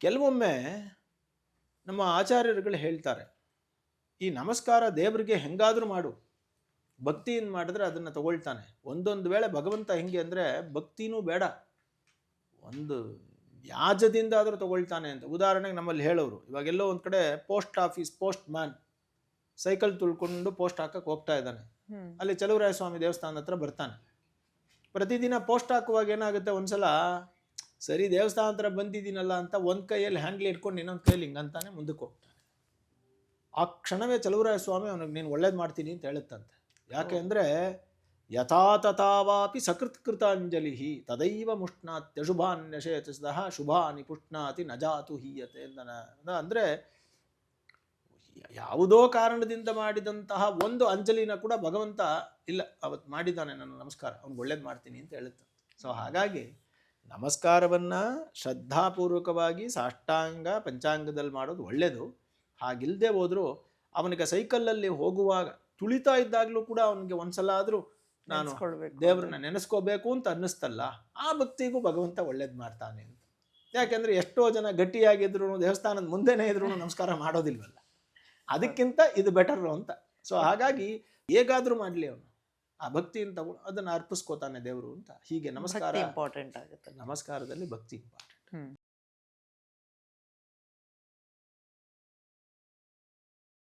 ಕೆಲವೊಮ್ಮೆ ನಮ್ಮ ಆಚಾರ್ಯರುಗಳು ಹೇಳ್ತಾರೆ, ಈ ನಮಸ್ಕಾರ ದೇವರಿಗೆ ಹೆಂಗಾದ್ರೂ ಮಾಡು, ಭಕ್ತಿಯಿಂದ ಮಾಡಿದ್ರೆ ಅದನ್ನು ತಗೊಳ್ತಾನೆ. ಒಂದೊಂದು ವೇಳೆ ಭಗವಂತ ಹೆಂಗೆ ಅಂದರೆ ಭಕ್ತಿನೂ ಬೇಡ, ಒಂದು ವ್ಯಾಜದಿಂದ ಆದರೂ ತಗೊಳ್ತಾನೆ ಅಂತ. ಉದಾಹರಣೆಗೆ ನಮ್ಮಲ್ಲಿ ಹೇಳೋರು, ಇವಾಗೆಲ್ಲೋ ಒಂದು ಕಡೆ post office postman cycle ತುಳ್ಕೊಂಡು ಪೋಸ್ಟ್ ಹಾಕಕ್ಕೆ ಹೋಗ್ತಾ ಇದ್ದಾನೆ. ಅಲ್ಲಿ ಚಲುವರಾಯ ಸ್ವಾಮಿ ದೇವಸ್ಥಾನದ ಹತ್ರ ಬರ್ತಾನೆ. ಪ್ರತಿದಿನ ಪೋಸ್ಟ್ ಹಾಕುವಾಗ ಏನಾಗುತ್ತೆ, ಒಂದ್ಸಲ ಸರಿ ದೇವಸ್ಥಾನ ಹತ್ರ ಬಂದಿದ್ದೀನಲ್ಲ ಅಂತ ಒಂದು ಕೈಯಲ್ಲಿ ಹ್ಯಾಂಡ್ಲ್ ಇಟ್ಕೊಂಡು ಇನ್ನೊಂದು ಕೈಯಲ್ಲಿ ಹಿಂಗಂತಾನೆ ಮುಂದಕ್ಕೆ ಹೋಗ್ತಾನೆ. ಆ ಕ್ಷಣವೇ ಚಲುವರಾಯ ಸ್ವಾಮಿ ಅವನಿಗೆ ನೀನು ಒಳ್ಳೇದು ಮಾಡ್ತೀನಿ ಅಂತ ಹೇಳುತ್ತಂತೆ. ಯಾಕೆ ಅಂದರೆ ಯಥಾ ತಥಾವಾಪಿ ಸಕೃತ್ಕೃತಾಂಜಲಿ ತದೈವ ಮುಷ್ಣಾತ್ಯಶುಭಾನ್ಯಶೇತಸಃ ಶುಭಾನಿ ಪುಷ್ಣಾತಿ ನಜಾತು ಹೀಯತೆ ಅಂದರೆ ಯಾವುದೋ ಕಾರಣದಿಂದ ಮಾಡಿದಂತಹ ಒಂದು ಅಂಜಲಿನ ಕೂಡ ಭಗವಂತ ಇಲ್ಲ ಅವತ್ತು ಮಾಡಿದ್ದಾನೆ ನನ್ನ ನಮಸ್ಕಾರ, ಅವ್ನಿಗೆ ಒಳ್ಳೇದು ಮಾಡ್ತೀನಿ ಅಂತ ಹೇಳುತ್ತೆ. ಸೊ ಹಾಗಾಗಿ ನಮಸ್ಕಾರವನ್ನು ಶ್ರದ್ಧಾಪೂರ್ವಕವಾಗಿ ಸಾಷ್ಟಾಂಗ ಪಂಚಾಂಗದಲ್ಲಿ ಮಾಡೋದು ಒಳ್ಳೆಯದು. ಹಾಗಿಲ್ಲದೆ ಹೋದರೂ ಅವನಿಗೆ ಸೈಕಲಲ್ಲಿ ಹೋಗುವಾಗ ತುಳಿತಾ ಇದ್ದಾಗಲೂ ಕೂಡ ಅವನಿಗೆ ಒಂದ್ಸಲ ಆದರೂ ನಾನು ದೇವ್ರನ್ನ ನೆನೆಸ್ಕೋಬೇಕು ಅಂತ ಅನ್ನಿಸ್ತಲ್ಲ, ಆ ಭಕ್ತಿಗೂ ಭಗವಂತ ಒಳ್ಳೇದು ಮಾಡ್ತಾನೆ ಅಂತ. ಯಾಕೆಂದರೆ ಎಷ್ಟೋ ಜನ ಗಟ್ಟಿಯಾಗಿದ್ರು ದೇವಸ್ಥಾನದ ಮುಂದೆನೇ ಇದ್ರು ನಮಸ್ಕಾರ ಮಾಡೋದಿಲ್ವಲ್ಲ, ಅದಕ್ಕಿಂತ ಇದು ಬೆಟರ್ ಅಂತ. ಸೊ ಹಾಗಾಗಿ ಹೇಗಾದರೂ ಮಾಡಲಿ ಅವನು ಆ ಭಕ್ತಿಯಿಂದ ಅದನ್ನು ಅರ್ಪಿಸ್ಕೋತಾನೆ ದೇವರು ಅಂತ. ಹೀಗೆ ನಮಸ್ಕಾರ ಇಂಪಾರ್ಟೆಂಟ್ ಆಗುತ್ತೆ. ನಮಸ್ಕಾರದಲ್ಲಿ ಭಕ್ತಿ ಇಂಪಾರ್ಟೆಂಟ್.